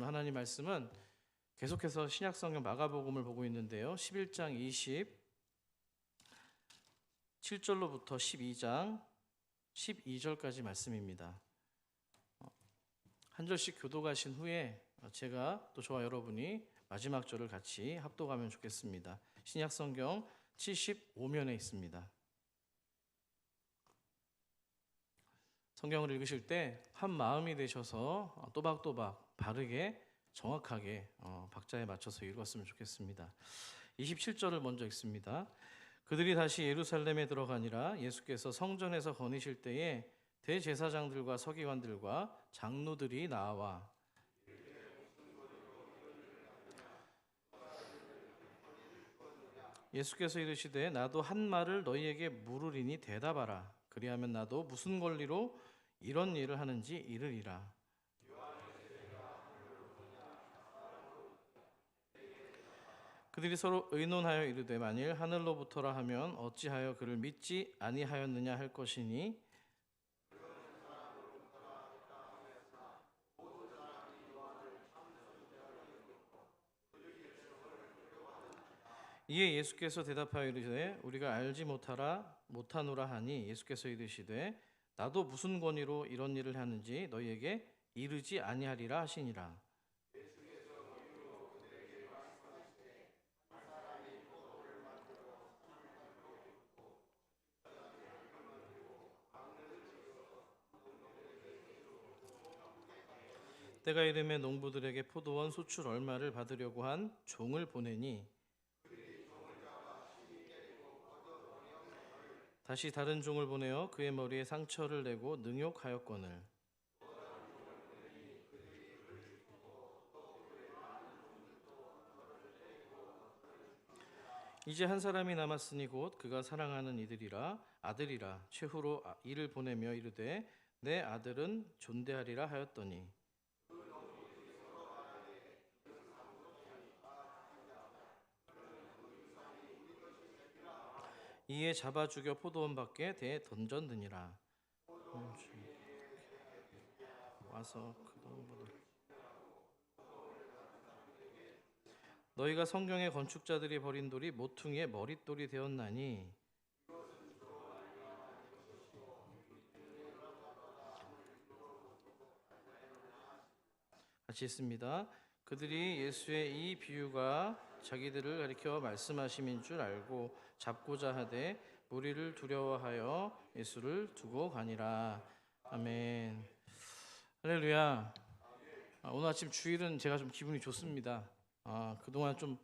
하나님 말씀은 계속해서 신약성경 마가복음을 보고 있는데요. 11장 27절로부터 12장 12절까지 말씀입니다. 한 절씩 교독하신 후에 제가 또 저와 여러분이 마지막 절을 같이 합독하면 좋겠습니다. 신약성경 75면에 있습니다. 성경을 읽으실 때 한 마음이 되셔서 또박또박 바르게 정확하게 박자에 맞춰서 읽었으면 좋겠습니다. 27절을 먼저 읽습니다. 그들이 다시 예루살렘에 들어가니라. 예수께서 성전에서 거니실 때에 대제사장들과 서기관들과 장로들이 나와 예수께서 이르시되 나도 한 말을 너희에게 물으리니 대답하라. 그리하면 나도 무슨 권리로 이런 일을 하는지 이르리라. 그들이 서로 의논하여 이르되 만일 하늘로부터라 하면 어찌하여 그를 믿지 아니하였느냐 할 것이니 이에 예수께서 대답하여 이르시되 우리가 알지 못하노라 하니 예수께서 이르시되 나도 무슨 권위로 이런 일을 하는지 너희에게 이르지 아니하리라 하시니라. 때가 이르매 농부들에게 포도원 소출 얼마를 받으려고 한 종을 보내니 다시 다른 종을 보내어 그의 머리에 상처를 내고 능욕하였거늘 이제 한 사람이 남았으니 곧 그가 사랑하는 이들이라 아들이라 최후로 이를 보내며 이르되 내 아들은 존대하리라 하였더니 이에 잡아 죽여 포도원 밖에 대 던졌느니라. 와서 너희가 성경의 건축자들이 버린 돌이 모퉁이의 머릿돌이 되었나니 같이 읽습니다. 그들이 예수의 이 비유가 자기들을 가리켜 말씀하심인 줄 알고 잡고자 하되 무리를 두려워하여 예수를 두고 가니라. 아멘. 할렐루야. 오늘 아침 주일은 제가 좀 기분이 좋습니다. 그동안 좀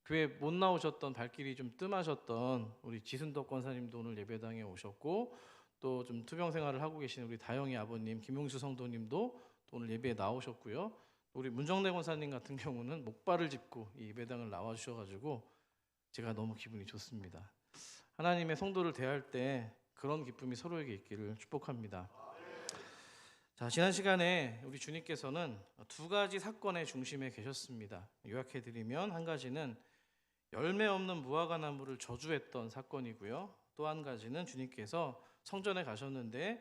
교회 못 나오셨던 발길이 좀 뜸하셨던 우리 지순덕 권사님도 오늘 예배당에 오셨고 또 좀 투병 생활을 하고 계신 우리 다영이 아버님, 김용수 성도님도 또 오늘 예배에 나오셨고요. 우리 문정래 권사님 같은 경우는 목발을 짚고 이 예배당을 나와주셔가지고 제가 너무 기분이 좋습니다. 하나님의 성도를 대할 때 그런 기쁨이 서로에게 있기를 축복합니다. 자, 지난 시간에 우리 주님께서는 두 가지 사건의 중심에 계셨습니다. 요약해드리면 한 가지는 열매 없는 무화과 나무를 저주했던 사건이고요. 또 한 가지는 주님께서 성전에 가셨는데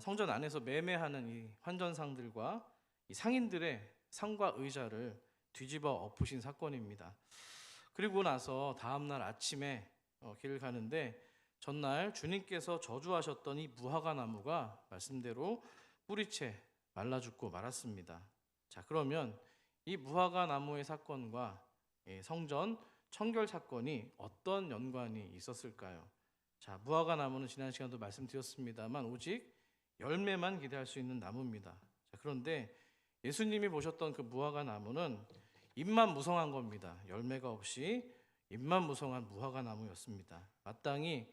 성전 안에서 매매하는 이 환전상들과 이 상인들의 상과 의자를 뒤집어 엎으신 사건입니다. 그리고 나서 다음날 아침에 길을 가는데 전날 주님께서 저주하셨던 이 무화과 나무가 말씀대로 뿌리채 말라 죽고 말았습니다. 자, 그러면 이 무화과 나무의 사건과 성전 청결 사건이 어떤 연관이 있었을까요? 자, 무화과 나무는 지난 시간도 말씀드렸습니다만 오직 열매만 기대할 수 있는 나무입니다. 자, 그런데 예수님이 보셨던 그 무화과 나무는 잎만 무성한 겁니다. 열매가 없이 잎만 무성한 무화과 나무였습니다. 마땅히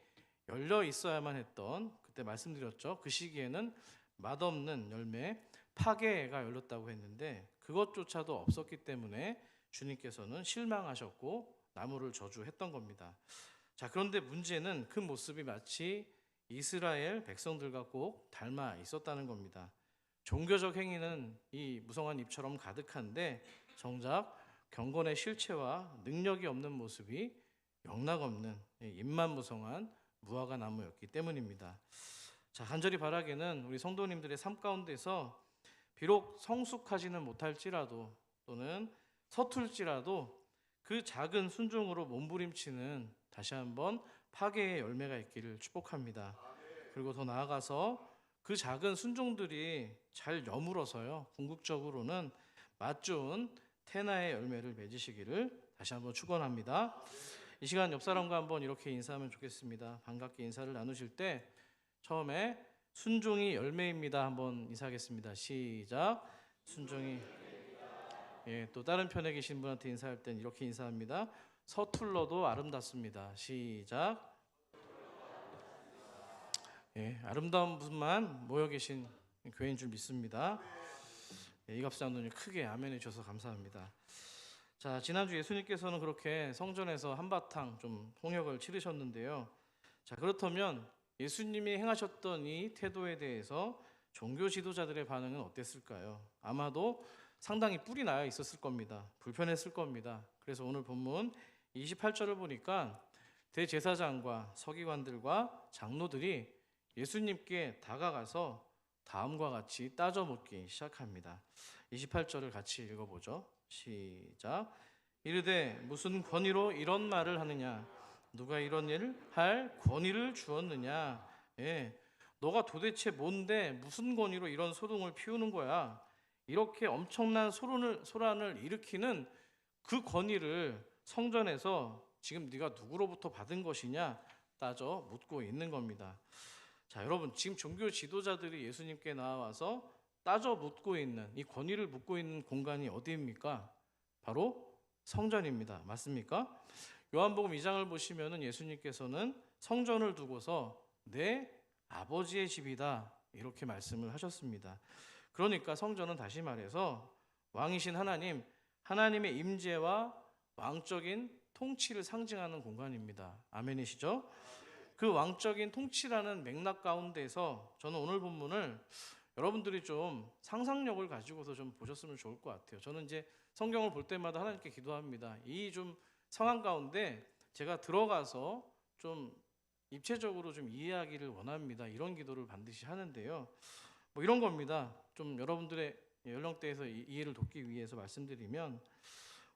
열려 있어야만 했던, 그때 말씀드렸죠. 그 시기에는 맛없는 열매, 파괴가 열렸다고 했는데 그것조차도 없었기 때문에 주님께서는 실망하셨고 나무를 저주했던 겁니다. 자, 그런데 문제는 그 모습이 마치 이스라엘 백성들과 꼭 닮아 있었다는 겁니다. 종교적 행위는 이 무성한 잎처럼 가득한데 정작 경건의 실체와 능력이 없는 모습이 영락없는 잎만 무성한 무화과 나무였기 때문입니다. 자, 간절히 바라기는 우리 성도님들의 삶 가운데서 비록 성숙하지는 못할지라도 또는 서툴지라도 그 작은 순종으로 몸부림치는 다시 한번 파괴의 열매가 있기를 축복합니다. 그리고 더 나아가서 그 작은 순종들이 잘 여물어서요, 궁극적으로는 맛 좋은 테나의 열매를 맺으시기를 다시 한번 축원합니다. 이 시간 옆 사람과 한번 이렇게 인사하면 좋겠습니다. 반갑게 인사를 나누실 때 처음에 순종이 열매입니다. 한번 인사하겠습니다. 시작. 순종이. 예, 또 다른 편에 계신 분한테 인사할 땐 이렇게 인사합니다. 서툴러도 아름답습니다. 시작. 예, 아름다운 분만 모여 계신 교회인 줄 믿습니다. 예, 이갑사님이 크게 아멘해 주셔서 감사합니다. 자, 지난주 예수님께서는 그렇게 성전에서 한바탕 좀 홍역을 치르셨는데요. 자, 그렇다면 예수님이 행하셨던 이 태도에 대해서 종교 지도자들의 반응은 어땠을까요? 아마도 상당히 뿔이 나야 있었을 겁니다. 불편했을 겁니다. 그래서 오늘 본문 28절을 보니까 대제사장과 서기관들과 장로들이 예수님께 다가가서 다음과 같이 따져 묻기 시작합니다. 28절을 같이 읽어보죠. 시작. 이르되 무슨 권위로 이런 말을 하느냐? 누가 이런 일을 할 권위를 주었느냐? 예, 너가 도대체 뭔데 무슨 권위로 이런 소동을 피우는 거야? 이렇게 엄청난 소란을 일으키는 그 권위를 성전에서 지금 네가 누구로부터 받은 것이냐 따져 묻고 있는 겁니다. 자, 여러분, 지금 종교 지도자들이 예수님께 나와서 따져 묻고 있는 이 권위를 묻고 있는 공간이 어디입니까? 바로 성전입니다. 맞습니까? 요한복음 2장을 보시면은 예수님께서는 성전을 두고서 내 아버지의 집이다 이렇게 말씀을 하셨습니다. 그러니까 성전은 다시 말해서 왕이신 하나님, 하나님의 임재와 왕적인 통치를 상징하는 공간입니다. 아멘이시죠? 그 왕적인 통치라는 맥락 가운데서 저는 오늘 본문을 여러분들이 좀 상상력을 가지고서 좀 보셨으면 좋을 것 같아요. 저는 이제 성경을 볼 때마다 하나님께 기도합니다. 이 좀 상황 가운데 제가 들어가서 좀 입체적으로 좀 이해하기를 원합니다. 이런 기도를 반드시 하는데요. 뭐 이런 겁니다. 좀 여러분들의 연령대에서 이해를 돕기 위해서 말씀드리면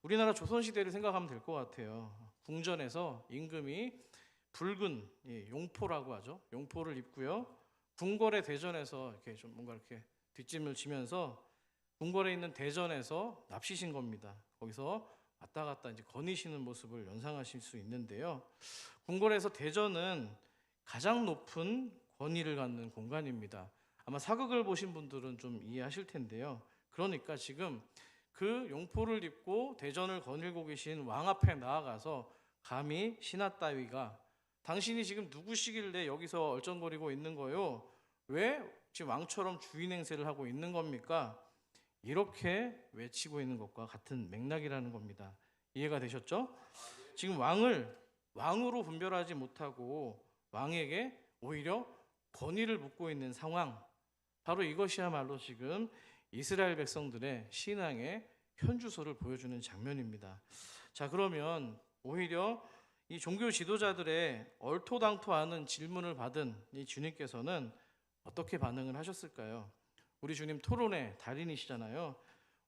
우리나라 조선시대를 생각하면 될 것 같아요. 궁전에서 임금이 붉은 용포라고 하죠. 용포를 입고요. 궁궐의 대전에서 이렇게 좀 뭔가 이렇게 뒷짐을 지면서 궁궐에 있는 대전에서 납치신 겁니다. 거기서 왔다 갔다 이제 거니시는 모습을 연상하실 수 있는데요. 궁궐에서 대전은 가장 높은 권위를 갖는 공간입니다. 아마 사극을 보신 분들은 좀 이해하실 텐데요. 그러니까 지금 그 용포를 입고 대전을 거닐고 계신 왕 앞에 나아가서 감히 신하 따위가 당신이 지금 누구시길래 여기서 얼쩡거리고 있는 거요? 왜 지금 왕처럼 주인 행세를 하고 있는 겁니까? 이렇게 외치고 있는 것과 같은 맥락이라는 겁니다. 이해가 되셨죠? 지금 왕을 왕으로 분별하지 못하고 왕에게 오히려 권위를 묻고 있는 상황, 바로 이것이야말로 지금 이스라엘 백성들의 신앙의 현주소를 보여주는 장면입니다. 자, 그러면 오히려 이 종교 지도자들의 얼토당토하는 질문을 받은 이 주님께서는 어떻게 반응을 하셨을까요? 우리 주님 토론의 달인이시잖아요.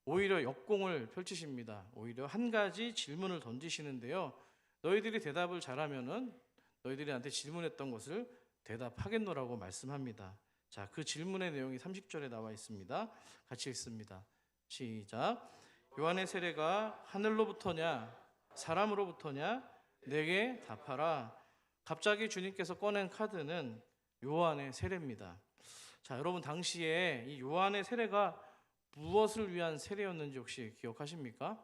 오히려 역공을 펼치십니다. 오히려 한 가지 질문을 던지시는데요. 너희들이 대답을 잘하면은 너희들이 나한테 질문했던 것을 대답하겠노라고 말씀합니다. 자, 그 질문의 내용이 30절에 나와 있습니다. 같이 읽습니다. 시작. 요한의 세례가 하늘로부터냐 사람으로부터냐? 내게 답하라. 갑자기 주님께서 꺼낸 카드는 요한의 세례입니다. 자, 여러분 당시에 이 요한의 세례가 무엇을 위한 세례였는지 혹시 기억하십니까?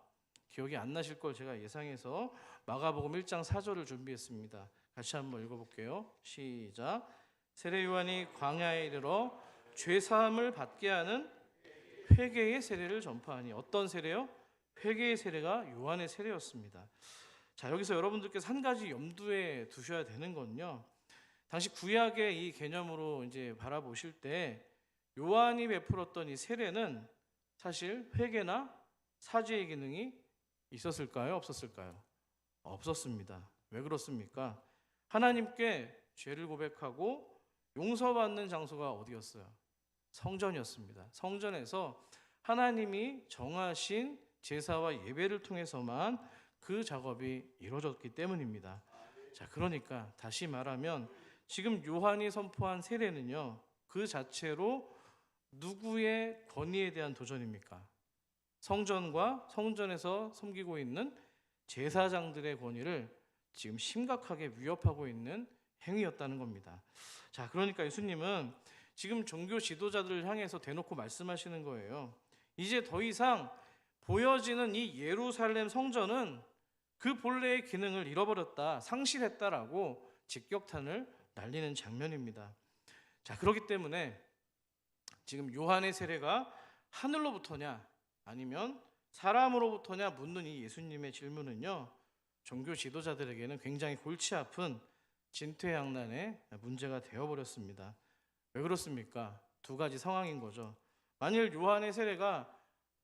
기억이 안 나실 걸 제가 예상해서 마가복음 1장 4절을 준비했습니다. 같이 한번 읽어볼게요. 시작. 세례 요한이 광야에 이르러 죄 사함을 받게 하는 회개의 세례를 전파하니. 어떤 세례요? 회개의 세례가 요한의 세례였습니다. 자, 여기서 여러분들께서 한 가지 염두에 두셔야 되는 건요. 당시 구약의 이 개념으로 이제 바라보실 때 요한이 베풀었던 이 세례는 사실 회개나 사죄의 기능이 있었을까요? 없었을까요? 없었습니다. 왜 그렇습니까? 하나님께 죄를 고백하고 용서받는 장소가 어디였어요? 성전이었습니다. 성전에서 하나님이 정하신 제사와 예배를 통해서만 그 작업이 이루어졌기 때문입니다. 자, 그러니까 다시 말하면 지금 요한이 선포한 세례는요, 그 자체로 누구의 권위에 대한 도전입니까? 성전과 성전에서 섬기고 있는 제사장들의 권위를 지금 심각하게 위협하고 있는 행위였다는 겁니다. 자, 그러니까 예수님은 지금 종교 지도자들을 향해서 대놓고 말씀하시는 거예요. 이제 더 이상 보여지는 이 예루살렘 성전은 그 본래의 기능을 잃어버렸다, 상실했다라고 직격탄을 날리는 장면입니다. 자, 그렇기 때문에 지금 요한의 세례가 하늘로부터냐 아니면 사람으로부터냐 묻는 이 예수님의 질문은요, 종교 지도자들에게는 굉장히 골치 아픈 진퇴양난의 문제가 되어버렸습니다. 왜 그렇습니까? 두 가지 상황인 거죠. 만일 요한의 세례가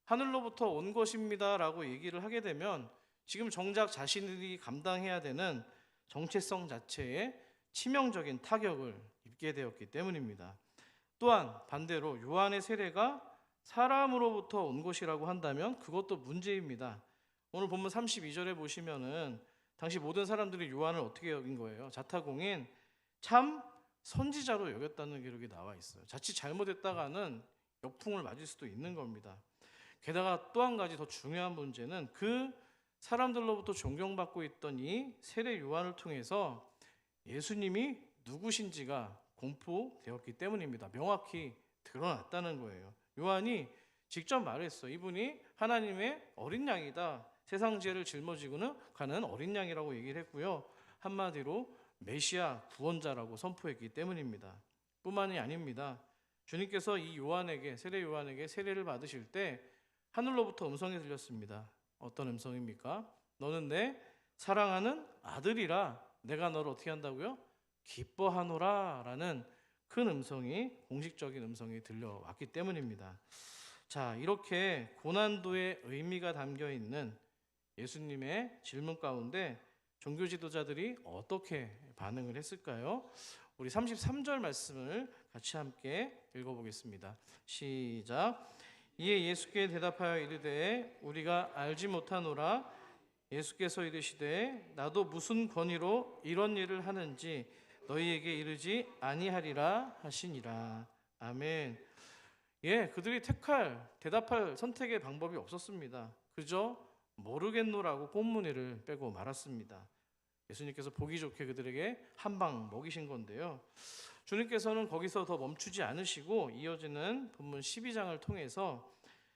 하늘로부터 온 것입니다 라고 얘기를 하게 되면 지금 정작 자신들이 감당해야 되는 정체성 자체에 치명적인 타격을 입게 되었기 때문입니다. 또한 반대로 요한의 세례가 사람으로부터 온 것이라고 한다면 그것도 문제입니다. 오늘 본문 32절에 보시면은 당시 모든 사람들이 요한을 어떻게 여긴 거예요? 자타공인 참 선지자로 여겼다는 기록이 나와 있어요. 자칫 잘못했다가는 역풍을 맞을 수도 있는 겁니다. 게다가 또 한 가지 더 중요한 문제는 그 사람들로부터 존경받고 있던 이 세례 요한을 통해서 예수님이 누구신지가 공포되었기 때문입니다. 명확히 드러났다는 거예요. 요한이 직접 말했어. 이분이 하나님의 어린 양이다. 세상 죄를 짊어지고는 가는 어린 양이라고 얘기를 했고요. 한마디로 메시아 구원자라고 선포했기 때문입니다. 뿐만이 아닙니다. 주님께서 이 요한에게, 세례 요한에게 세례를 받으실 때 하늘로부터 음성이 들렸습니다. 어떤 음성입니까? 너는 내 사랑하는 아들이라 내가 너를 어떻게 한다고요? 기뻐하노라 라는 큰 음성이, 공식적인 음성이 들려왔기 때문입니다. 자, 이렇게 고난도의 의미가 담겨 있는 예수님의 질문 가운데 종교 지도자들이 어떻게 반응을 했을까요? 우리 33절 말씀을 같이 함께 읽어보겠습니다. 시작. 이에 예수께 대답하여 이르되 우리가 알지 못하노라. 예수께서 이르시되 나도 무슨 권위로 이런 일을 하는지 너희에게 이르지 아니하리라 하시니라. 아멘. 예, 그들이 대답할 선택의 방법이 없었습니다. 그저 모르겠노라고 꽁무니를 빼고 말았습니다. 예수님께서 보기 좋게 그들에게 한 방 먹이신 건데요. 주님께서는 거기서 더 멈추지 않으시고 이어지는 본문 12장을 통해서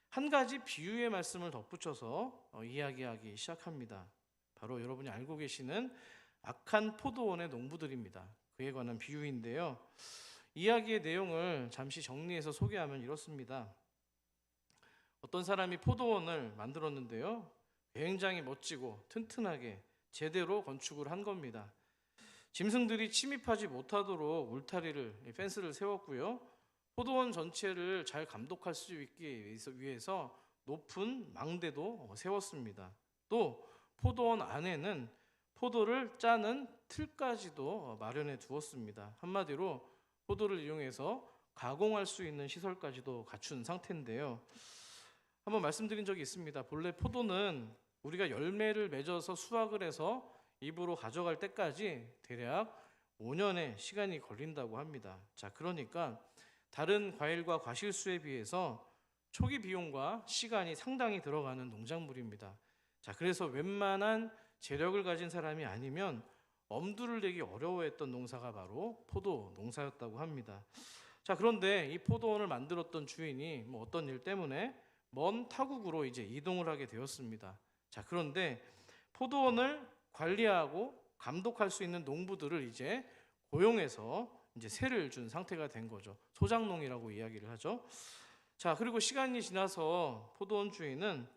한 가지 비유의 말씀을 덧붙여서 이야기하기 시작합니다. 바로 여러분이 알고 계시는 악한 포도원의 농부들입니다. 그에 관한 비유인데요. 이야기의 내용을 잠시 정리해서 소개하면 이렇습니다. 어떤 사람이 포도원을 만들었는데요. 굉장히 멋지고 튼튼하게 제대로 건축을 한 겁니다. 짐승들이 침입하지 못하도록 울타리를, 펜스를 세웠고요. 포도원 전체를 잘 감독할 수 있기 위해서 높은 망대도 세웠습니다. 또 포도원 안에는 포도를 짜는 틀까지도 마련해 두었습니다. 한마디로 포도를 이용해서 가공할 수 있는 시설까지도 갖춘 상태인데요. 한번 말씀드린 적이 있습니다. 본래 포도는 우리가 열매를 맺어서 수확을 해서 입으로 가져갈 때까지 대략 5년의 시간이 걸린다고 합니다. 자, 그러니까 다른 과일과 과실수에 비해서 초기 비용과 시간이 상당히 들어가는 농작물입니다. 자, 그래서 웬만한 재력을 가진 사람이 아니면 엄두를 내기 어려워했던 농사가 바로 포도 농사였다고 합니다. 자, 그런데 이 포도원을 만들었던 주인이 어떤 일 때문에 먼 타국으로 이제 이동을 하게 되었습니다. 자, 그런데 포도원을 관리하고 감독할 수 있는 농부들을 이제 고용해서 이제 세를 준 상태가 된 거죠. 소장농이라고 이야기를 하죠. 자, 그리고 시간이 지나서 포도원 주인은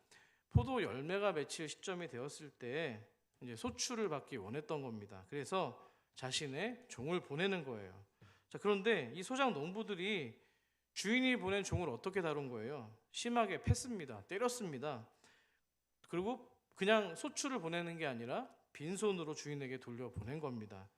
포도 열매가 맺힐 시점이 되었을 때 이제 소출을 받기 원했던 겁니다. 그래서 자신의 종을 보내는 거예요. 자, 그런데 이 소장 농부들이 주인이 보낸 종을 어떻게 다룬 거예요? 심하게 팼습니다. 때렸습니다. 그리고 그냥 소출을 보내는 게 아니라 빈손으로 주인에게 돌려보낸 겁니다.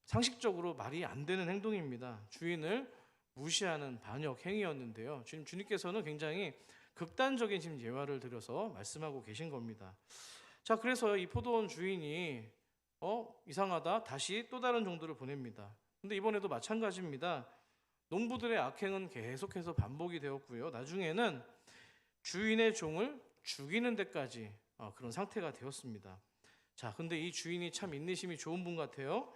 상식적으로 말이 안 되는 행동입니다. 주인을 무시하는 반역 행위였는데요. 주님께서는 굉장히 극단적인 지금 예화를 들여서 말씀하고 계신 겁니다. 자, 그래서 이 포도원 주인이 이상하다, 다시 또 다른 종들을 보냅니다. 근데 이번에도 마찬가지입니다. 농부들의 악행은 계속해서 반복이 되었고요. 나중에는 주인의 종을 죽이는 데까지 그런 상태가 되었습니다. 자, 근데 이 주인이 참 인내심이 좋은 분 같아요.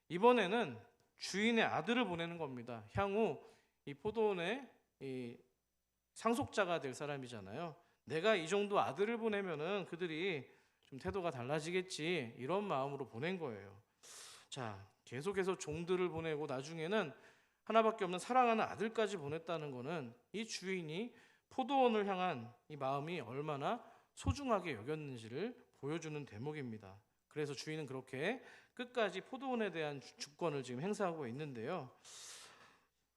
이번에는 주인의 아들을 보내는 겁니다. 향후 이 포도원의 이 상속자가 될 사람이잖아요. 내가 이 정도 아들을 보내면은 그들이 좀 태도가 달라지겠지, 이런 마음으로 보낸 거예요. 자, 계속해서 종들을 보내고 나중에는 하나밖에 없는 사랑하는 아들까지 보냈다는 거는 이 주인이 포도원을 향한 이 마음이 얼마나 소중하게 여겼는지를 보여주는 대목입니다. 그래서 주인은 그렇게 끝까지 포도원에 대한 주권을 지금 행사하고 있는데요.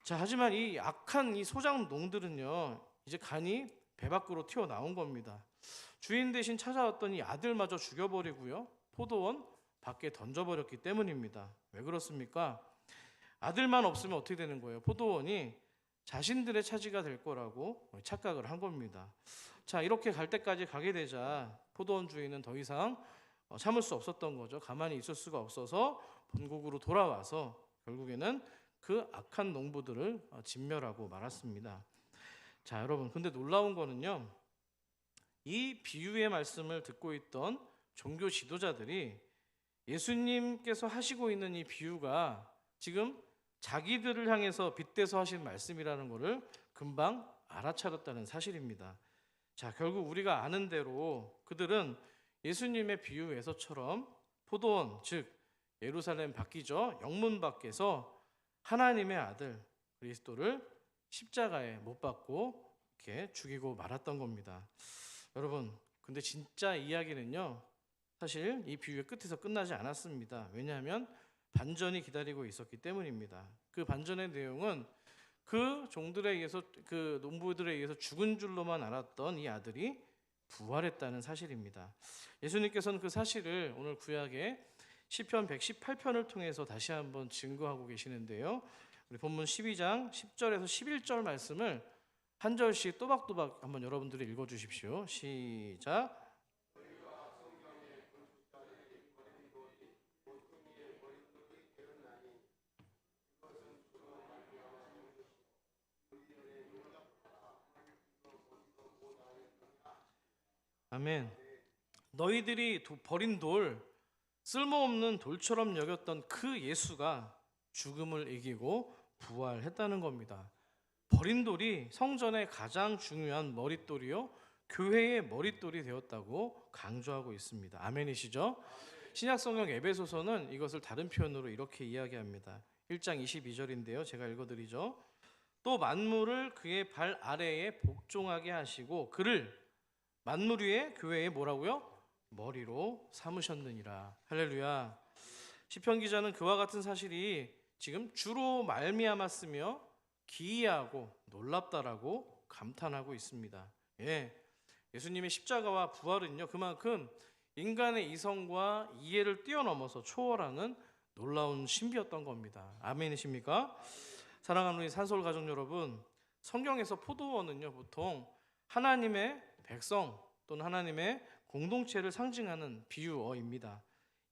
자, 하지만 이 악한 이 소장 농들은요, 이제 간이 배 밖으로 튀어나온 겁니다. 주인 대신 찾아왔던 이 아들마저 죽여버리고요, 포도원 밖에 던져버렸기 때문입니다. 왜 그렇습니까? 아들만 없으면 어떻게 되는 거예요? 포도원이 자신들의 차지가 될 거라고 착각을 한 겁니다. 자, 이렇게 갈 때까지 가게 되자 포도원 주인은 더 이상 참을 수 없었던 거죠. 가만히 있을 수가 없어서 본국으로 돌아와서 결국에는 그 악한 농부들을 진멸하고 말았습니다. 자, 여러분, 근데 놀라운 거는요, 이 비유의 말씀을 듣고 있던 종교 지도자들이 예수님께서 하시고 있는 이 비유가 지금 자기들을 향해서 빗대서 하신 말씀이라는 것을 금방 알아차렸다는 사실입니다. 자, 결국 우리가 아는 대로 그들은 예수님의 비유에서처럼 포도원, 즉 예루살렘 밖이죠, 영문 밖에서 하나님의 아들 그리스도를 십자가에 못 박고 이렇게 죽이고 말았던 겁니다. 여러분, 근데 진짜 이야기는요, 사실 이 비유의 끝에서 끝나지 않았습니다. 왜냐하면 반전이 기다리고 있었기 때문입니다. 그 반전의 내용은 그 종들에 의해서, 그 농부들에 의해서 죽은 줄로만 알았던 이 아들이 부활했다는 사실입니다. 예수님께서는 그 사실을 오늘 구약의 시편 118편을 통해서 다시 한번 증거하고 계시는데요. 우리 본문 12장 10절에서 11절 말씀을 한 절씩 또박또박 한번 여러분들이 읽어주십시오. 시작. 아멘. 너희들이 버린 돌, 쓸모없는 돌처럼 여겼던 그 예수가 죽음을 이기고 부활했다는 겁니다. 버린 돌이 성전의 가장 중요한 머릿돌이요, 교회의 머릿돌이 되었다고 강조하고 있습니다. 아멘이시죠? 신약성경 에베소서는 이것을 다른 표현으로 이렇게 이야기합니다. 1장 22절인데요. 제가 읽어드리죠. 또 만물을 그의 발 아래에 복종하게 하시고 그를 만물 위에 교회에 뭐라고요? 머리로 삼으셨느니라. 할렐루야. 시편 기자는 그와 같은 사실이 지금 주로 말미암았으며 기이하고 놀랍다라고 감탄하고 있습니다. 예수님의 십자가와 부활은요, 그만큼 인간의 이성과 이해를 뛰어넘어서 초월하는 놀라운 신비였던 겁니다. 아멘이십니까? 사랑하는 우리 산서울 가족 여러분, 성경에서 포도원은요, 보통 하나님의 백성 또는 하나님의 공동체를 상징하는 비유어입니다.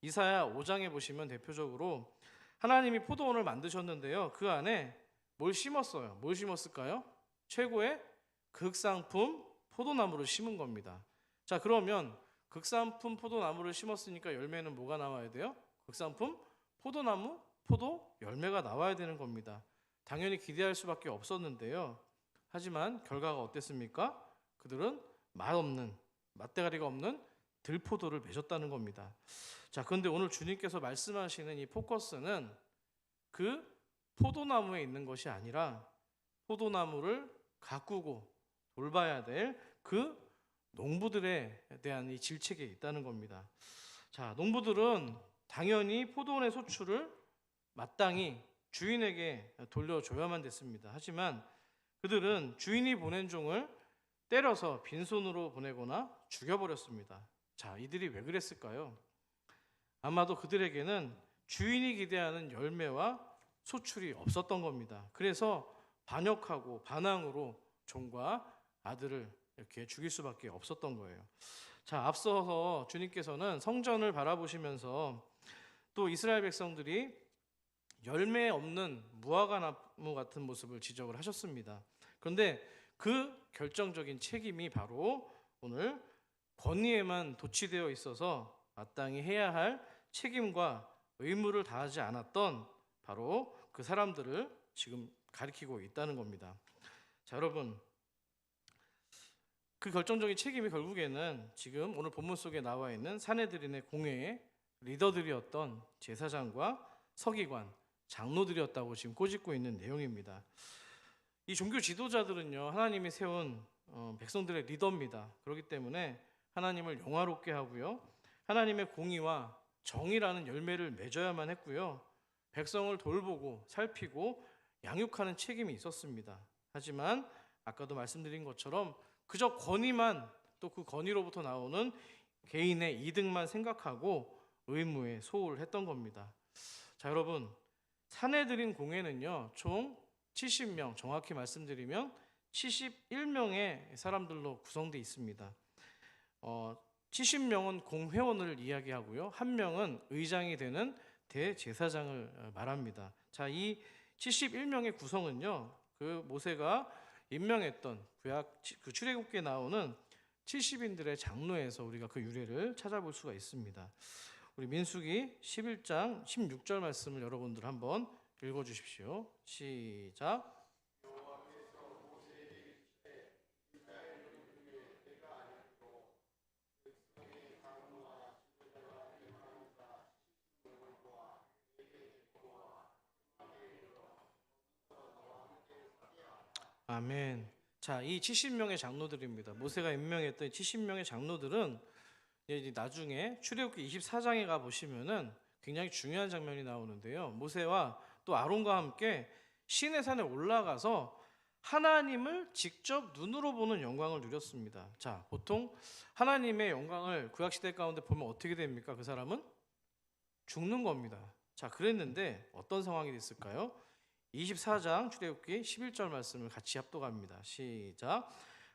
이사야 5장에 보시면 대표적으로 하나님이 포도원을 만드셨는데요, 그 안에 뭘 심었어요? 뭘 심었을까요? 최고의 극상품 포도나무를 심은 겁니다. 자, 그러면 극상품 포도나무를 심었으니까 열매는 뭐가 나와야 돼요? 극상품 포도나무, 포도 열매가 나와야 되는 겁니다. 당연히 기대할 수밖에 없었는데요. 하지만 결과가 어땠습니까? 그들은 맛없는, 맛대가리가 없는 들포도를 맺었다는 겁니다. 자, 그런데 오늘 주님께서 말씀하시는 이 포커스는 그 포도나무에 있는 것이 아니라 포도나무를 가꾸고 돌봐야 될 그 농부들에 대한 이 질책에 있다는 겁니다. 자, 농부들은 당연히 포도원의 소출을 마땅히 주인에게 돌려줘야만 됐습니다. 하지만 그들은 주인이 보낸 종을 때려서 빈손으로 보내거나 죽여버렸습니다. 자, 이들이 왜 그랬을까요? 아마도 그들에게는 주인이 기대하는 열매와 소출이 없었던 겁니다. 그래서 반역하고 반항으로 종과 아들을 이렇게 죽일 수밖에 없었던 거예요. 자, 앞서서 주님께서는 성전을 바라보시면서 또 이스라엘 백성들이 열매 없는 무화과 나무 같은 모습을 지적을 하셨습니다. 그런데 그 결정적인 책임이 바로 오늘 권위에만 도취되어 있어서 마땅히 해야 할 책임과 의무를 다하지 않았던 바로 그 사람들을 지금 가리키고 있다는 겁니다. 자, 여러분, 그 결정적인 책임이 결국에는 지금 오늘 본문 속에 나와 있는 사내들인의 공회의 리더들이었던 제사장과 서기관, 장로들이었다고 지금 꼬집고 있는 내용입니다. 이 종교 지도자들은요, 하나님이 세운 백성들의 리더입니다. 그렇기 때문에 하나님을 영화롭게 하고요, 하나님의 공의와 정의라는 열매를 맺어야만 했고요, 백성을 돌보고 살피고 양육하는 책임이 있었습니다. 하지만 아까도 말씀드린 것처럼 그저 권위만, 또 그 권위로부터 나오는 개인의 이득만 생각하고 의무에 소홀했던 겁니다. 자, 여러분, 사내들인 공회는요 총 70명, 정확히 말씀드리면 71명의 사람들로 구성되어 있습니다. 70명은 공회원을 이야기하고요, 한 명은 의장이 되는 대제사장을 말합니다. 자, 이 71명의 구성은요, 그 모세가 임명했던 구약 그 출애굽기에 나오는 70인들의 장로에서 우리가 그 유래를 찾아볼 수가 있습니다. 우리 민수기 11장 16절 말씀을 여러분들 한번 읽어 주십시오. 시작. 아멘. 자, 이 70명의 장로들입니다. 모세가 임명했던 70명의 장로들은 이제 나중에 출애굽기 24장에 가 보시면은 굉장히 중요한 장면이 나오는데요. 모세와 또 아론과 함께 시내산에 올라가서 하나님을 직접 눈으로 보는 영광을 누렸습니다. 자, 보통 하나님의 영광을 구약 시대 가운데 보면 어떻게 됩니까? 그 사람은 죽는 겁니다. 자, 그랬는데 어떤 상황이 됐을까요? 24장 출애굽기 11절 말씀을 같이 합독합니다. 시작.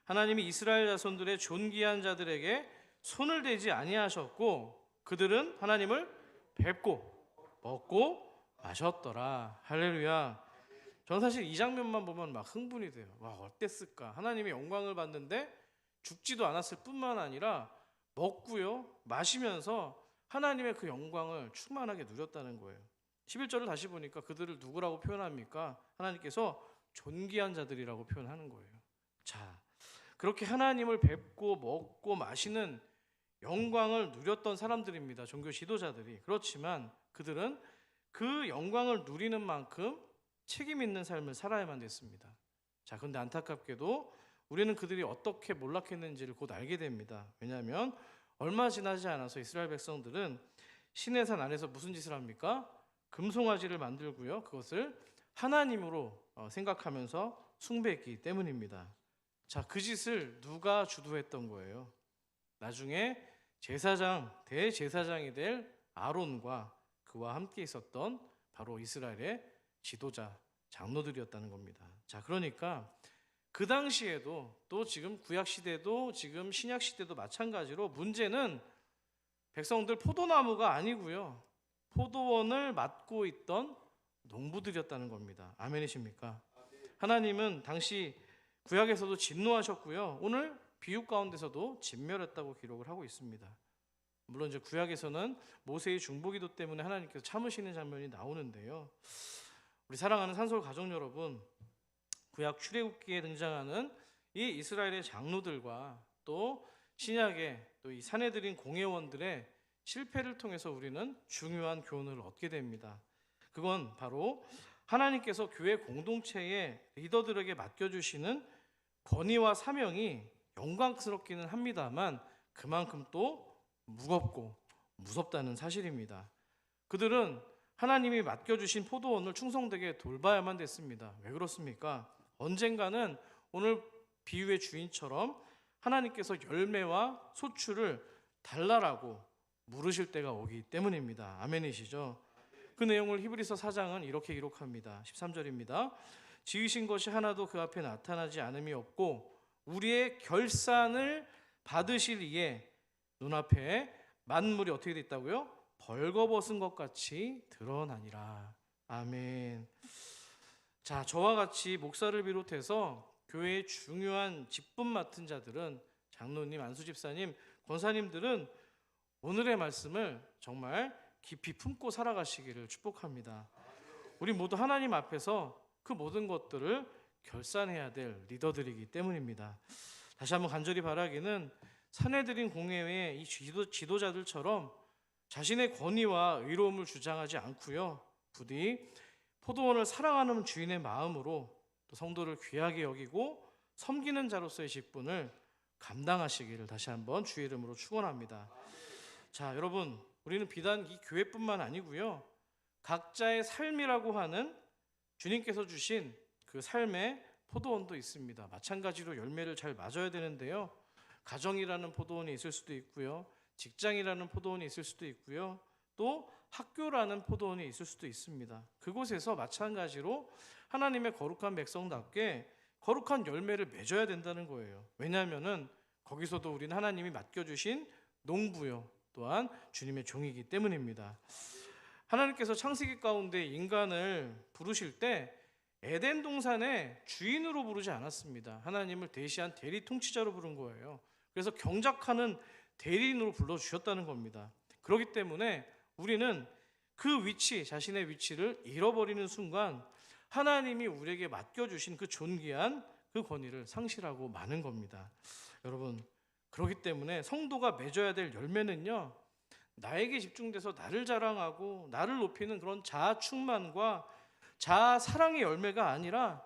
하나님이 이스라엘 자손들의 존귀한 자들에게 손을 대지 아니하셨고 그들은 하나님을 뵙고 먹고 마셨더라. 할렐루야. 저는 사실 이 장면만 보면 막 흥분이 돼요. 와, 어땠을까? 하나님의 영광을 받는데 죽지도 않았을 뿐만 아니라 먹고요, 마시면서 하나님의 그 영광을 충만하게 누렸다는 거예요. 11절을 다시 보니까 그들을 누구라고 표현합니까? 하나님께서 존귀한 자들이라고 표현하는 거예요. 자, 그렇게 하나님을 뵙고 먹고 마시는 영광을 누렸던 사람들입니다. 종교 지도자들이. 그렇지만 그들은 그 영광을 누리는 만큼 책임 있는 삶을 살아야만 됐습니다. 자, 그런데 안타깝게도 우리는 그들이 어떻게 몰락했는지를 곧 알게 됩니다. 왜냐하면 얼마 지나지 않아서 이스라엘 백성들은 시내산 안에서 무슨 짓을 합니까? 금송아지를 만들고요, 그것을 하나님으로 생각하면서 숭배했기 때문입니다. 자, 그 짓을 누가 주도했던 거예요? 나중에 제사장, 대제사장이 될 아론과 그와 함께 있었던 바로 이스라엘의 지도자, 장로들이었다는 겁니다. 자, 그러니까 그 당시에도 또 지금 구약 시대도 지금 신약 시대도 마찬가지로 문제는 백성들 포도나무가 아니고요, 포도원을 맡고 있던 농부들이었다는 겁니다. 아멘이십니까? 하나님은 당시 구약에서도 진노하셨고요, 오늘 비유 가운데서도 진멸했다고 기록을 하고 있습니다. 물론 이제 구약에서는 모세의 중보기도 때문에 하나님께서 참으시는 장면이 나오는데요. 우리 사랑하는 산솔 가족 여러분, 구약 출애굽기에 등장하는 이 이스라엘의 장로들과 또 신약의 또 이 사내들인 공회원들의 실패를 통해서 우리는 중요한 교훈을 얻게 됩니다. 그건 바로 하나님께서 교회 공동체의 리더들에게 맡겨주시는 권위와 사명이 영광스럽기는 합니다만 그만큼 또 무겁고 무섭다는 사실입니다. 그들은 하나님이 맡겨주신 포도원을 충성되게 돌봐야만 됐습니다. 왜 그렇습니까? 언젠가는 오늘 비유의 주인처럼 하나님께서 열매와 소출을 달라라고 물으실 때가 오기 때문입니다. 아멘이시죠? 그 내용을 히브리서 4장은 이렇게 기록합니다. 13절입니다. 지으신 것이 하나도 그 앞에 나타나지 않음이 없고 우리의 결산을 받으실 이에 눈앞에 만물이 어떻게 됐다고요? 벌거벗은 것 같이 드러나니라. 아멘. 자, 저와 같이 목사를 비롯해서 교회의 중요한 직분 맡은 자들은 장로님, 안수집사님, 권사님들은 오늘의 말씀을 정말 깊이 품고 살아가시기를 축복합니다. 우리 모두 하나님 앞에서 그 모든 것들을 결산해야 될 리더들이기 때문입니다. 다시 한번 간절히 바라기는 사내들인 공회의 이 지도자들처럼 자신의 권위와 의로움을 주장하지 않고요, 부디 포도원을 사랑하는 주인의 마음으로 또 성도를 귀하게 여기고 섬기는 자로서의 직분을 감당하시기를 다시 한번 주의 이름으로 축원합니다. 자, 여러분, 우리는 비단 이 교회뿐만 아니고요, 각자의 삶이라고 하는 주님께서 주신 그 삶의 포도원도 있습니다. 마찬가지로 열매를 잘 맞아야 되는데요, 가정이라는 포도원이 있을 수도 있고요, 직장이라는 포도원이 있을 수도 있고요, 또 학교라는 포도원이 있을 수도 있습니다. 그곳에서 마찬가지로 하나님의 거룩한 백성답게 거룩한 열매를 맺어야 된다는 거예요. 왜냐하면은 거기서도 우리는 하나님이 맡겨주신 농부요, 또한 주님의 종이기 때문입니다. 하나님께서 창세기 가운데 인간을 부르실 때 에덴 동산의 주인으로 부르지 않았습니다. 하나님을 대시한 대리 통치자로 부른 거예요. 그래서 경작하는 대리인으로 불러주셨다는 겁니다. 그렇기 때문에 우리는 그 위치, 자신의 위치를 잃어버리는 순간 하나님이 우리에게 맡겨주신 그 존귀한 그 권위를 상실하고 마는 겁니다. 여러분, 그렇기 때문에 성도가 맺어야 될 열매는요, 나에게 집중돼서 나를 자랑하고 나를 높이는 그런 자아 충만과 자아 사랑의 열매가 아니라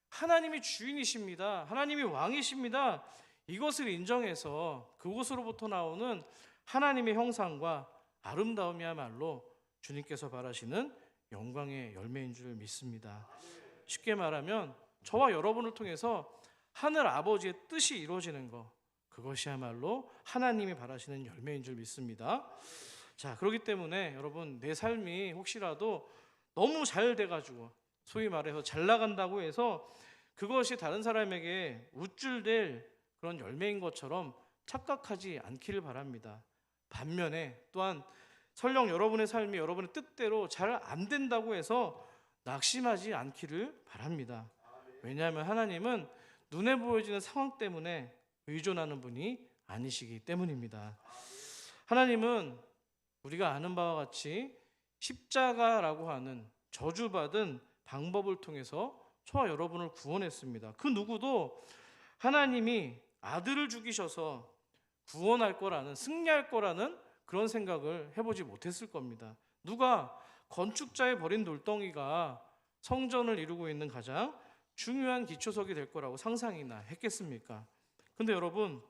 하나님이 주인이십니다, 하나님이 왕이십니다, 이것을 인정해서 그곳으로부터 나오는 하나님의 형상과 아름다움이야말로 주님께서 바라시는 영광의 열매인 줄 믿습니다. 쉽게 말하면 저와 여러분을 통해서 하늘 아버지의 뜻이 이루어지는 것, 그것이야말로 하나님이 바라시는 열매인 줄 믿습니다. 자, 그렇기 때문에 여러분, 내 삶이 혹시라도 너무 잘 돼가지고 소위 말해서 잘 나간다고 해서 그것이 다른 사람에게 우쭐될 그런 열매인 것처럼 착각하지 않기를 바랍니다. 반면에 또한 설령 여러분의 삶이 여러분의 뜻대로 잘 안 된다고 해서 낙심하지 않기를 바랍니다. 왜냐하면 하나님은 눈에 보여지는 상황 때문에 의존하는 분이 아니시기 때문입니다. 하나님은 우리가 아는 바와 같이 십자가라고 하는 저주받은 방법을 통해서 저와 여러분을 구원했습니다. 그 누구도 하나님이 아들을 죽이셔서 구원할 거라는, 승리할 거라는 그런 생각을 해보지 못했을 겁니다. 누가 건축자의 버린 돌덩이가 성전을 이루고 있는 가장 중요한 기초석이 될 거라고 상상이나 했겠습니까? 근데 여러분,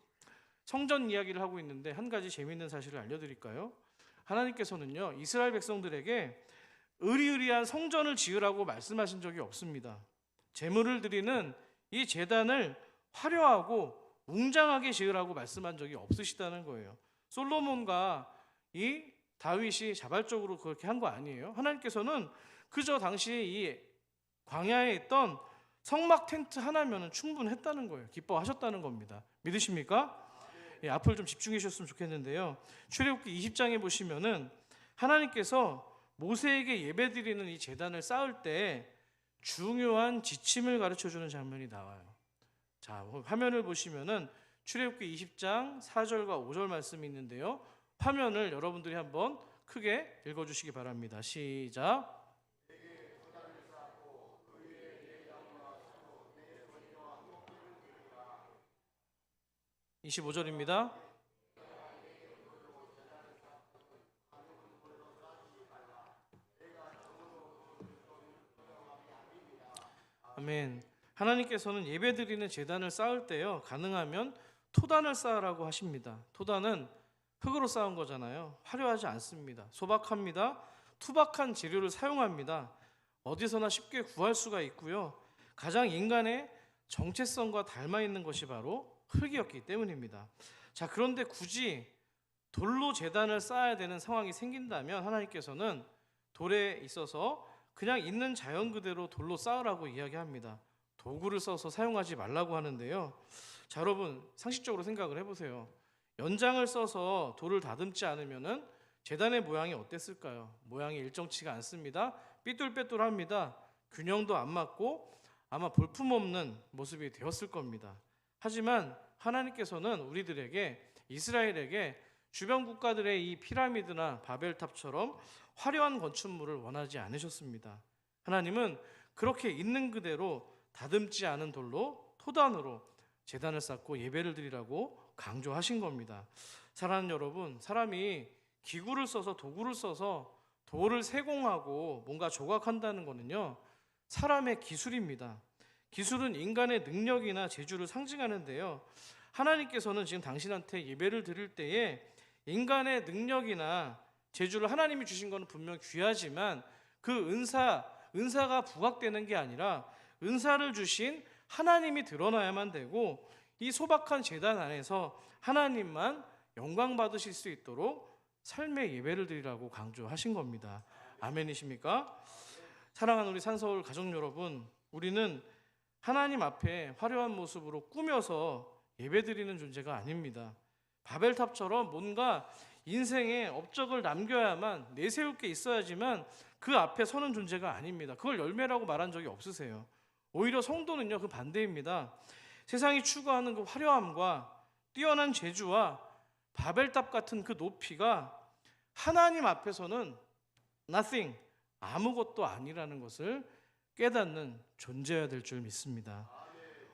성전 이야기를 하고 있는데 한 가지 재미있는 사실을 알려드릴까요? 하나님께서는요, 이스라엘 백성들에게 의리의리한 성전을 지으라고 말씀하신 적이 없습니다. 제물을 드리는 이 제단을 화려하고 웅장하게 지으라고 말씀한 적이 없으시다는 거예요. 솔로몬과 이 다윗이 자발적으로 그렇게 한 거 아니에요. 하나님께서는 그저 당시 이 광야에 있던 성막 텐트 하나면 충분했다는 거예요. 기뻐하셨다는 겁니다. 믿으십니까? 예, 앞을 좀 집중해 주셨으면 좋겠는데요, 출애굽기 20장에 보시면은 하나님께서 모세에게 예배드리는 이 제단을 쌓을 때 중요한 지침을 가르쳐주는 장면이 나와요. 자, 화면을 보시면은 출애굽기 20장 4절과 5절 말씀이 있는데요, 화면을 여러분들이 한번 크게 읽어주시기 바랍니다. 시작. 25절입니다. 아멘. 하나님께서는 예배드리는 제단을 쌓을 때요, 가능하면 토단을 쌓으라고 하십니다. 토단은 흙으로 쌓은 거잖아요. 화려하지 않습니다. 소박합니다. 투박한 재료를 사용합니다. 어디서나 쉽게 구할 수가 있고요, 가장 인간의 정체성과 닮아 있는 것이 바로 흙이었기 때문입니다. 자, 그런데 굳이 돌로 제단을 쌓아야 되는 상황이 생긴다면 하나님께서는 돌에 있어서 그냥 있는 자연 그대로 돌로 쌓으라고 이야기합니다. 도구를 써서 사용하지 말라고 하는데요. 자, 여러분 상식적으로 생각을 해보세요. 연장을 써서 돌을 다듬지 않으면은 제단의 모양이 어땠을까요? 모양이 일정치가 않습니다. 삐뚤빼뚤합니다. 균형도 안 맞고 아마 볼품없는 모습이 되었을 겁니다. 하지만 하나님께서는 우리들에게, 이스라엘에게 주변 국가들의 이 피라미드나 바벨탑처럼 화려한 건축물을 원하지 않으셨습니다. 하나님은 그렇게 있는 그대로 다듬지 않은 돌로, 토단으로 제단을 쌓고 예배를 드리라고 강조하신 겁니다. 사랑하는 여러분, 사람이 기구를 써서, 도구를 써서 돌을 세공하고 뭔가 조각한다는 것은요, 사람의 기술입니다. 기술은 인간의 능력이나 재주를 상징하는데요, 하나님께서는 지금 당신한테 예배를 드릴 때에 인간의 능력이나 재주를 하나님이 주신 것은 분명 귀하지만 그 은사가 부각되는 게 아니라 은사를 주신 하나님이 드러나야만 되고, 이 소박한 제단 안에서 하나님만 영광 받으실 수 있도록 삶의 예배를 드리라고 강조하신 겁니다. 아멘이십니까? 사랑하는 우리 산서울 가족 여러분, 우리는 하나님 앞에 화려한 모습으로 꾸며서 예배 드리는 존재가 아닙니다. 바벨탑처럼 뭔가 인생에 업적을 남겨야만, 내세울 게 있어야지만 그 앞에 서는 존재가 아닙니다. 그걸 열매라고 말한 적이 없으세요. 오히려 성도는요, 그 반대입니다. 세상이 추구하는 그 화려함과 뛰어난 재주와 바벨탑 같은 그 높이가 하나님 앞에서는 nothing, 아무것도 아니라는 것을 깨닫는 존재여야 될 줄 믿습니다.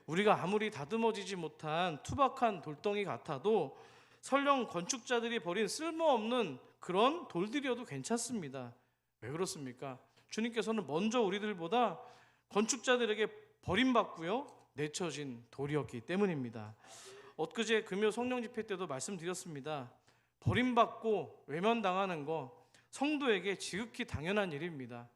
우리가 아무리 다듬어지지 못한 투박한 돌덩이 같아도 설령 건축자들이 버린 쓸모없는 그런 돌들이어도 괜찮습니다. 왜 그렇습니까? 주님께서는 먼저 우리들보다 건축자들에게 버림받고요, 내쳐진 돌이었기 때문입니다. 엊그제 금요 성령 집회 때도 말씀드렸습니다. 버림받고 외면당하는 거 성도에게 지극히 당연한 일입니다.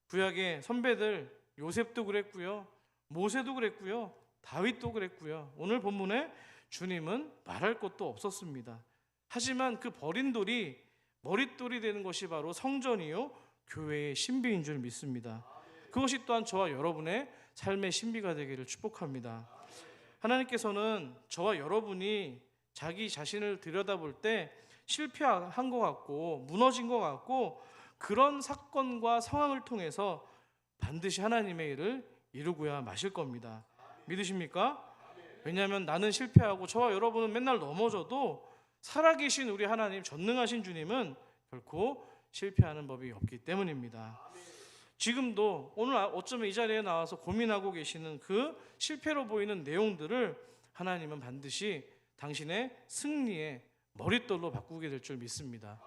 구약의 선배들 요셉도 그랬고요, 모세도 그랬고요, 다윗도 그랬고요. 오늘 본문에 주님은 말할 것도 없었습니다. 하지만 그 버린 돌이 머릿돌이 되는 것이 바로 성전이요, 교회의 신비인 줄 믿습니다. 그것이 또한 저와 여러분의 삶의 신비가 되기를 축복합니다. 하나님께서는 저와 여러분이 자기 자신을 들여다볼 때 실패한 것 같고 무너진 것 같고 그런 사건과 상황을 통해서 반드시 하나님의 일을 이루고야 마실 겁니다. 믿으십니까? 왜냐하면 나는 실패하고 저와 여러분은 맨날 넘어져도 살아계신 우리 하나님, 전능하신 주님은 결코 실패하는 법이 없기 때문입니다. 지금도 오늘 어쩌면 이 자리에 나와서 고민하고 계시는 그 실패로 보이는 내용들을 하나님은 반드시 당신의 승리의 머릿돌로 바꾸게 될 줄 믿습니다.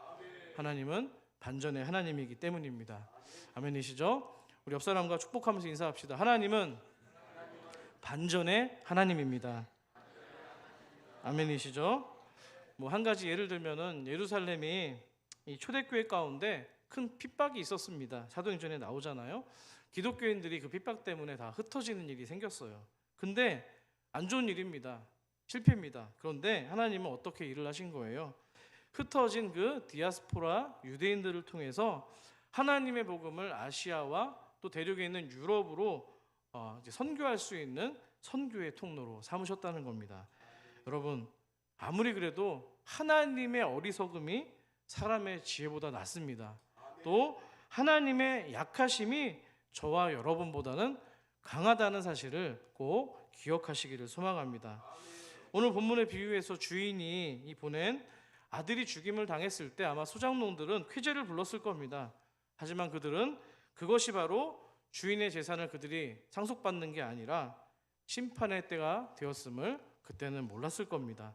하나님은 반전의 하나님이기 때문입니다. 아멘이시죠? 우리 옆 사람과 축복하면서 인사합시다. 하나님은 반전의 하나님입니다. 아멘이시죠? 뭐 한 가지 예를 들면은 예루살렘이 이 초대교회 가운데 큰 핍박이 있었습니다. 사도행전에 나오잖아요. 기독교인들이 그 핍박 때문에 다 흩어지는 일이 생겼어요. 근데 안 좋은 일입니다. 실패입니다. 그런데 하나님은 어떻게 일을 하신 거예요? 흩어진 그 디아스포라 유대인들을 통해서 하나님의 복음을 아시아와 또 대륙에 있는 유럽으로 이제 선교할 수 있는 선교의 통로로 삼으셨다는 겁니다. 여러분, 아무리 그래도 하나님의 어리석음이 사람의 지혜보다 낫습니다. 또 하나님의 약하심이 저와 여러분보다는 강하다는 사실을 꼭 기억하시기를 소망합니다. 오늘 본문의 비유에서 주인이 이 보낸 아들이 죽임을 당했을 때 아마 소장농들은 쾌재를 불렀을 겁니다. 하지만 그들은 그것이 바로 주인의 재산을 그들이 상속받는 게 아니라 심판의 때가 되었음을 그때는 몰랐을 겁니다.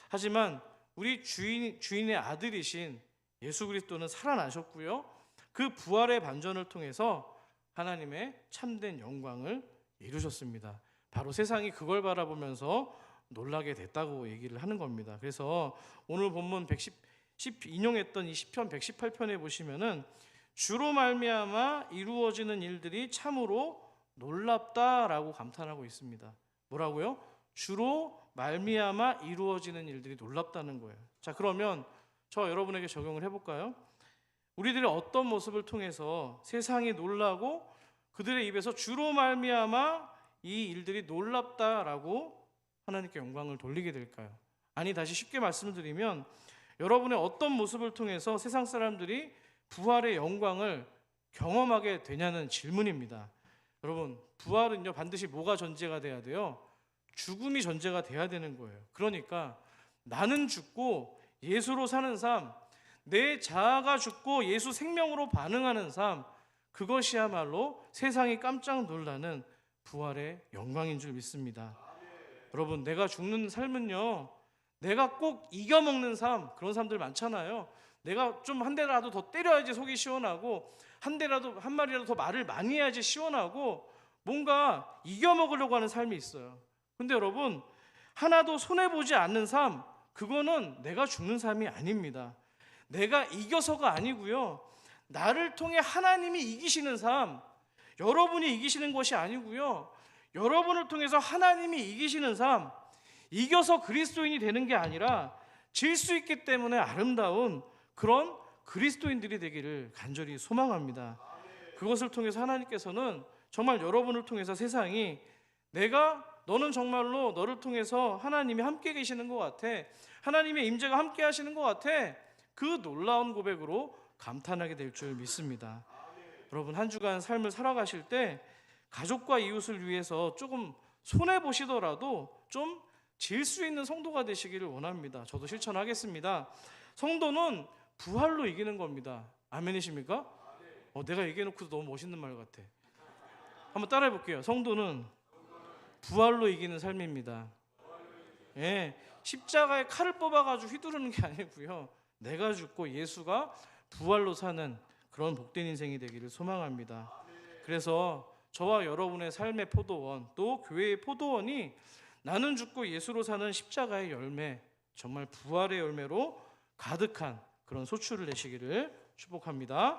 하지만 우리 주인의 아들이신 예수 그리스도는 살아나셨고요, 그 부활의 반전을 통해서 하나님의 참된 영광을 이루셨습니다. 바로 세상이 그걸 바라보면서 놀라게 됐다고 얘기를 하는 겁니다. 그래서 오늘 본문 인용했던 이 시편 118편에 보시면은 주로 말미암아 이루어지는 일들이 참으로 놀랍다라고 감탄하고 있습니다. 뭐라고요? 주로 말미암아 이루어지는 일들이 놀랍다는 거예요. 자, 그러면 저 여러분에게 적용을 해볼까요? 우리들의 어떤 모습을 통해서 세상이 놀라고 그들의 입에서 주로 말미암아 이 일들이 놀랍다라고 하나님께 영광을 돌리게 될까요? 아니, 다시 쉽게 말씀을 드리면 여러분의 어떤 모습을 통해서 세상 사람들이 부활의 영광을 경험하게 되냐는 질문입니다. 여러분, 부활은요 반드시 뭐가 전제가 돼야 돼요? 죽음이 전제가 돼야 되는 거예요. 그러니까 나는 죽고 예수로 사는 삶, 내 자아가 죽고 예수 생명으로 반응하는 삶, 그것이야말로 세상이 깜짝 놀라는 부활의 영광인 줄 믿습니다. 여러분, 내가 죽는 삶은요, 내가 꼭 이겨먹는 삶, 그런 사람들 많잖아요. 내가 좀 한 대라도 더 때려야지 속이 시원하고, 한 마리라도 더 말을 많이 해야지 시원하고, 뭔가 이겨먹으려고 하는 삶이 있어요. 근데 여러분, 하나도 손해보지 않는 삶, 그거는 내가 죽는 삶이 아닙니다. 내가 이겨서가 아니고요, 나를 통해 하나님이 이기시는 삶, 여러분이 이기시는 것이 아니고요, 여러분을 통해서 하나님이 이기시는 삶, 이겨서 그리스도인이 되는 게 아니라 질 수 있기 때문에 아름다운 그런 그리스도인들이 되기를 간절히 소망합니다. 그것을 통해서 하나님께서는 정말 여러분을 통해서 세상이 너는 정말로 너를 통해서 하나님이 함께 계시는 것 같아, 하나님의 임재가 함께 하시는 것 같아, 그 놀라운 고백으로 감탄하게 될 줄 믿습니다. 여러분, 한 주간 삶을 살아가실 때 가족과 이웃을 위해서 조금 손해보시더라도 좀 질 수 있는 성도가 되시기를 원합니다. 저도 실천하겠습니다. 성도는 부활로 이기는 겁니다. 아멘이십니까? 내가 얘기해놓고도 너무 멋있는 말 같아. 한번 따라해 볼게요. 성도는 부활로 이기는 삶입니다. 예, 십자가에 칼을 뽑아가지고 휘두르는 게 아니고요, 내가 죽고 예수가 부활로 사는 그런 복된 인생이 되기를 소망합니다. 그래서 저와 여러분의 삶의 포도원, 또 교회의 포도원이 나는 죽고 예수로 사는 십자가의 열매, 정말 부활의 열매로 가득한 그런 소출을 내시기를 축복합니다.